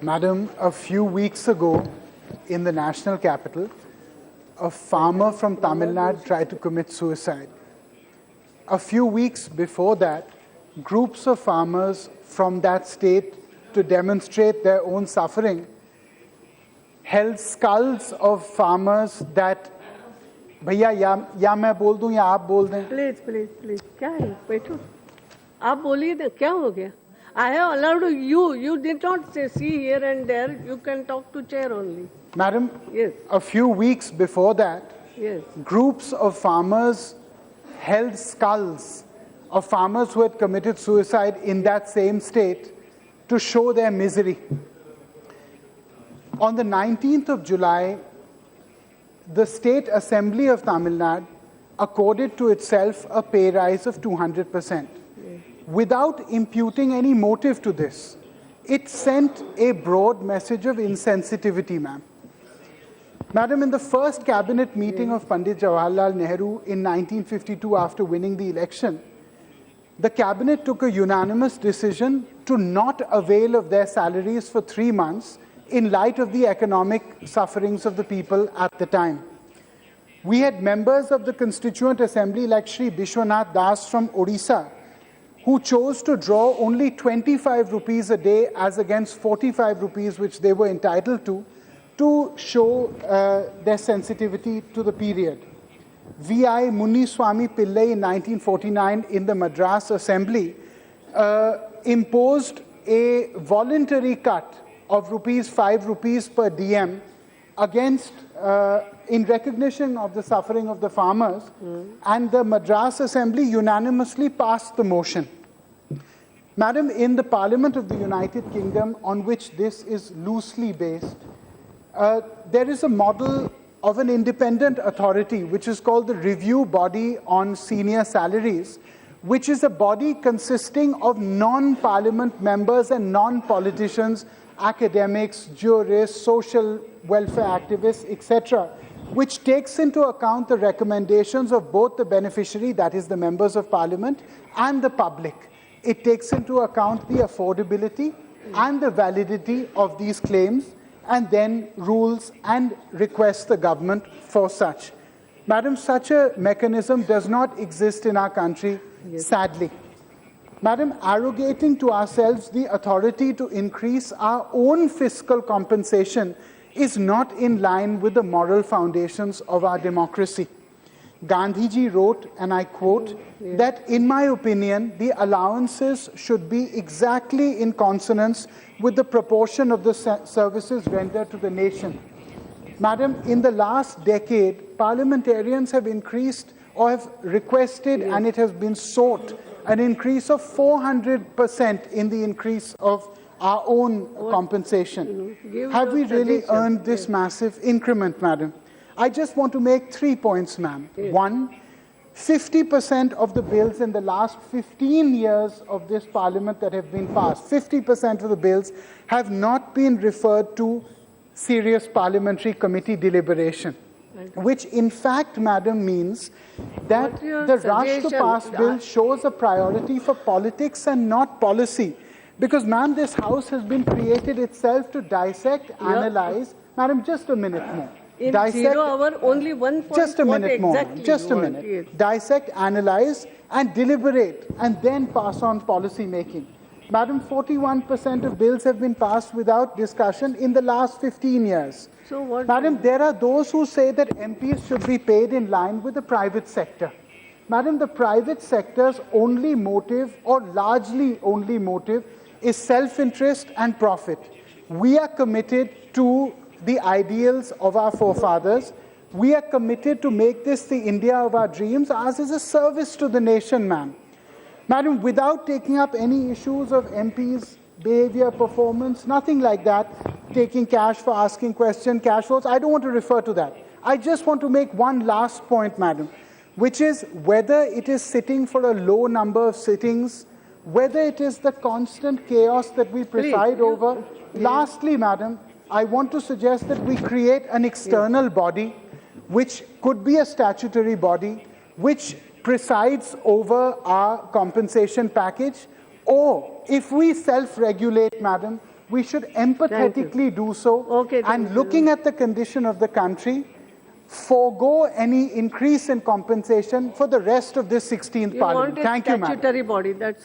Madam, a few weeks ago in the national capital, a farmer from Tamil Nadu tried to commit suicide. A few weeks before that, groups of farmers from that state, to demonstrate their own suffering, held skulls of farmers that भैया या मैं बोल दूं या आप बोल दें. Please please please क्या है बैठो आप बोलिए ना क्या हो गया I have allowed you did not say see here and there, you can talk to chair only. Madam, yes. A few weeks before that, yes. Groups of farmers held skulls of farmers who had committed suicide in that same state to show their misery. On the 19th of July, the State Assembly of Tamil Nadu accorded to itself a pay rise of 200%. Without imputing any motive to this, it sent a broad message of insensitivity, ma'am. Madam, in the first cabinet meeting of Pandit Jawaharlal Nehru in 1952 after winning the election, the cabinet took a unanimous decision to not avail of their salaries for 3 months in light of the economic sufferings of the people at the time. We had members of the Constituent Assembly like Shri Vishwanath Das from Odisha, who chose to draw only 25 rupees a day as against 45 rupees which they were entitled to show their sensitivity to the period. V.I. Muniswamy Pillai in 1949 in the Madras Assembly imposed a voluntary cut of 5 rupees per DM against, in recognition of the suffering of the farmers, and the Madras Assembly unanimously passed the motion. Madam, in the Parliament of the United Kingdom, on which this is loosely based, there is a model of an independent authority which is called the Review Body on Senior Salaries, which is a body consisting of non-parliament members and non-politicians, academics, jurists, social welfare activists, etc., which takes into account the recommendations of both the beneficiary, that is the members of parliament, and the public. It takes into account the affordability and the validity of these claims, and then rules and requests the government for such. Madam, such a mechanism does not exist in our country, sadly. Madam, arrogating to ourselves the authority to increase our own fiscal compensation is not in line with the moral foundations of our democracy. Gandhiji wrote, and I quote, that in my opinion, the allowances should be exactly in consonance with the proportion of the services rendered to the nation. Madam, in the last decade, parliamentarians have increased or have requested, and it has been sought, an increase of 400% in the increase of our own compensation. Have we really earned this massive increment, Madam? I just want to make 3 points, ma'am. One, 50% of the bills in the last 15 years of this parliament that have been passed, 50% of the bills have not been referred to serious parliamentary committee deliberation, which in fact, madam, means that the rush to pass bill shows a priority for politics and not policy. Because, ma'am, this house has been created itself to dissect, analyze. Madam, just a minute more. In dissect, 0 hour, only 1 point. Just a minute more. Exactly just a minute. Yes. Dissect, analyze, and deliberate, and then pass on policy making. Madam, 41% of bills have been passed without discussion in the last 15 years. So what? Madam, there are those who say that MPs should be paid in line with the private sector. Madam, the private sector's only motive, or largely only motive, is self-interest and profit. We are committed to the ideals of our forefathers. We are committed to make this the India of our dreams. Ours is a service to the nation, ma'am. Madam, without taking up any issues of MPs' behavior, performance, nothing like that, taking cash for asking questions, cash votes, I don't want to refer to that. I just want to make one last point, madam, which is whether it is sitting for a low number of sittings, whether it is the constant chaos that we preside over. Lastly, madam, I want to suggest that we create an external body, which could be a statutory body, which presides over our compensation package, or if we self-regulate, madam, we should empathetically do so. Okay, thank and you. looking at the condition of the country, forego any increase in compensation for the rest of this 16th You Parliament. want a Thank you, Madam. statutory body, that's okay.